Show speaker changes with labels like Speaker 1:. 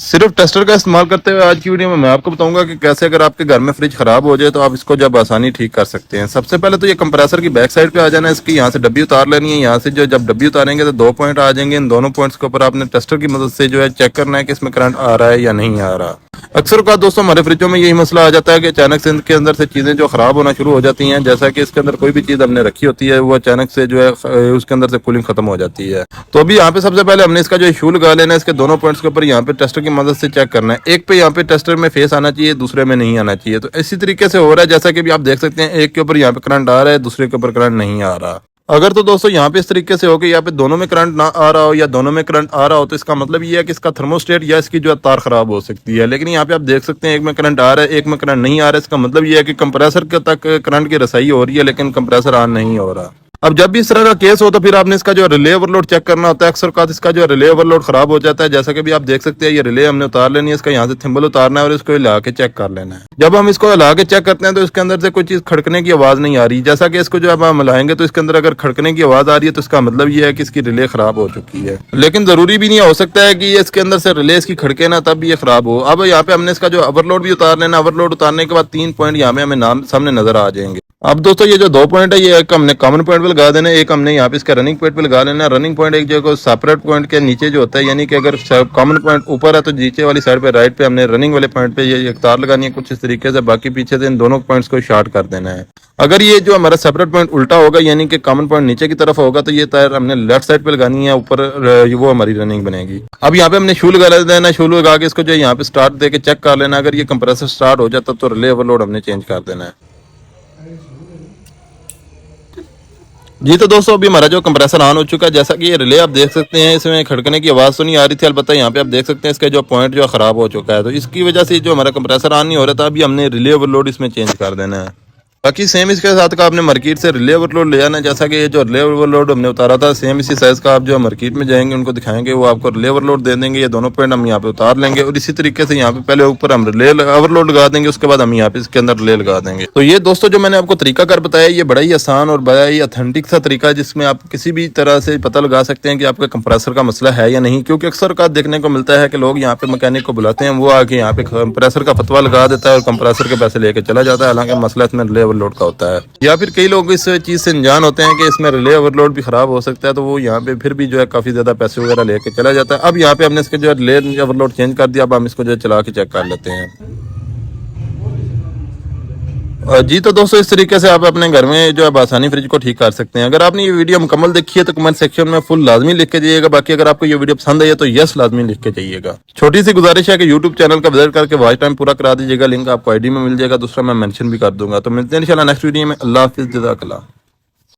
Speaker 1: सिर्फ टेस्टर का इस्तेमाल करते हुए आज की वीडियो में मैं आपको बताऊंगा कि कैसे अगर आपके घर में फ्रिज खराब हो जाए तो आप इसको जब आसानी ठीक कर सकते हैं। सबसे पहले तो ये कंप्रेसर की बैक साइड पे आ जाना है, इसकी यहाँ से डब्बी उतार लेनी है। यहाँ से जो जब डब्बी उतारेंगे तो 2 पॉइंट आ जाएंगे। इन दोनों पॉइंट्स के ऊपर आपने टेस्टर की मदद से जो है चेक करना है कि इसमें करंट आ रहा है या नहीं आ रहा। अक्सर का दोस्तों हमारे फ्रिजों में यही मसला आ जाता है कि अचानक से इनके अंदर से चीजें जो खराब होना शुरू हो जाती हैं। जैसा कि इसके अंदर कोई भी चीज हमने रखी होती है वो अचानक से जो है उसके अंदर से कूलिंग खत्म हो जाती है। तो अभी यहाँ पे सबसे पहले हमने इसका जो इशू लगा लेना है। इसके दोनों पॉइंट्स के ऊपर यहाँ पे टेस्टर की मदद से चेक करना है। एक पे यहाँ पे टेस्टर में फेस आना चाहिए, दूसरे में नहीं आना चाहिए। तो इसी तरीके से हो रहा है जैसा कि भी आप देख सकते हैं, एक के ऊपर यहाँ पे करंट आ रहा है, दूसरे के ऊपर करंट नहीं आ रहा। अगर तो दोस्तों यहाँ पे इस तरीके से हो कि यहाँ पे दोनों में करंट ना आ रहा हो या दोनों में करंट आ रहा हो तो इसका मतलब ये है कि इसका थर्मोस्टेट या इसकी जो है तार खराब हो सकती है। लेकिन यहाँ पे आप देख सकते हैं एक में करंट आ रहा है, एक में करंट नहीं आ रहा है। इसका मतलब ये है कि कंप्रेसर के तक करंट की रसाई हो रही है लेकिन कंप्रेसर ऑन नहीं हो रहा। अब जब भी इस तरह का केस हो तो फिर आपने इसका जो रिले ओवरलोड चेक करना होता है। अक्सर का इसका जो रिले ओवरलोड खराब हो जाता है। जैसा कि भी आप देख सकते हैं ये रिले हमने उतार लेनी है, इसका यहाँ से थिम्बल उतारना है और इसको हिला के चेक कर लेना है। जब हम इसको हिला के चेक करते हैं तो इसके अंदर से कोई चीज खड़कने की आवाज नहीं आ रही। जैसा कि इसको जो हम हिलाएंगे तो इसके अंदर अगर खड़कने की आवाज आ रही है तो इसका मतलब ये है कि इसकी रिले खराब हो चुकी है। लेकिन जरूरी भी नहीं हो सकता है कि इसके अंदर से रिले इसकी खड़के ना तब भी ये खराब हो। अब यहाँ पे हमने इसका जो ओवरलोड भी उतार लेना। ओवरलोड उतारने के बाद 3 पॉइंट यहाँ पे हमें सामने नजर आ जाएंगे। अब दोस्तों ये जो 2 पॉइंट है ये एक हमने कॉमन पॉइंट पे लगा देना है, एक हमने यहाँ पे इसका रनिंग पॉइंट पे लगा लेना है। रनिंग पॉइंट एक जगह सेपरेट पॉइंट के नीचे जो होता है, यानी कि अगर कॉमन पॉइंट ऊपर है तो नीचे वाली साइड पे राइट पे हमने रनिंग वाले पॉइंट पे ये एक तार लगानी है कुछ इस तरीके से। बाकी पीछे से इन दोनों पॉइंट्स को शॉर्ट कर देना है। अगर ये जो हमारा सेपरेट पॉइंट उल्टा होगा यानी कि कॉमन पॉइंट नीचे की तरफ होगा तो ये तार हमने लेफ्ट साइड पे लगानी है, ऊपर वो हमारी रनिंग बनेगी। अब यहाँ पे हमने शू लगा देना। शू लगा के इसको जो यहाँ पे स्टार्ट दे के चेक कर लेना। अगर ये कंप्रेसर स्टार्ट हो जाता तो रिले ओवरलोड हमने चेंज कर देना है। जी तो दोस्तों अभी हमारा जो कंप्रेसर ऑन हो चुका है। जैसा कि ये रिले आप देख सकते हैं इसमें खड़कने की आवाज़ तो नहीं आ रही थी, अलबत्ता यहाँ पे आप देख सकते हैं इसका जो पॉइंट जो खराब हो चुका है। तो इसकी वजह से जो हमारा कंप्रेसर ऑन नहीं हो रहा था, अभी हमने रिले ओवरलोड इसमें चेंज कर देना है। बाकी सेम इसके साथ का आपने मार्केट से रिले ओवरलोड ले आना। जैसा कि ये जो रिले ओवरलोड हमने उतारा था सेम इसी साइज का आप जो मार्केट में जाएंगे उनको दिखाएंगे, वो आपको रिले ओवरलोड दे देंगे। ये दोनों पॉइंट हम यहाँ पे उतार लेंगे और इसी तरीके से यहाँ पे पहले ऊपर हम रिले ओवरलोड लगा देंगे, उसके बाद हम यहाँ पे इसके अंदर रिले लगा देंगे। तो ये दोस्तों जो मैंने आपको तरीका कर बताया ये बड़ा ही आसान और बड़ा ही ऑथेंटिक सा तरीका है जिसमें आप किसी भी तरह से पता लगा सकते हैं कि आपका कंप्रेसर का मसला है या नहीं। क्योंकि अक्सर का देखने को मिलता है कि लोग यहाँ पे मैकेनिक को बुलाते हैं, वो आके यहाँ पे कंप्रेसर का फतवा लगा देता है और कंप्रेसर के पैसे लेके चला जाता है। हालांकि मसला इसमें रिले ओवरलोड का होता है। या फिर कई लोग इस चीज से अनजान होते हैं कि इसमें रिले ओवरलोड भी खराब हो सकता है, तो वो यहाँ पे फिर भी जो है काफी ज्यादा पैसे वगैरह लेके चला जाता है। अब यहाँ पे हमने इसके जो है रिले ओवरलोड चेंज कर दिया। अब हम इसको जो है चला के चेक कर लेते हैं। जी तो दोस्तों इस तरीके से आप अपने घर में जो है आसानी फ्रिज को ठीक कर सकते हैं। अगर आपने ये वीडियो मुकम्मल देखी है तो कमेंट सेक्शन में फुल लाजमी लिख के जाइएगा। बाकी अगर आपको ये वीडियो पसंद आई है तो यस लाजमी लिख के जाइएगा। छोटी सी गुजारिश है कि यूट्यूब चैनल का विजिट करके वॉच टाइम पूरा करा दीजिएगा। लिंक आपको आईडी में मिल जाएगा, दूसरा मैं मेंशन भी कर दूंगा। तो मिलते हैं इंशाल्लाह नेक्स्ट वीडियो में। अल्लाह हाफिज़, जज़ाकल्लाह।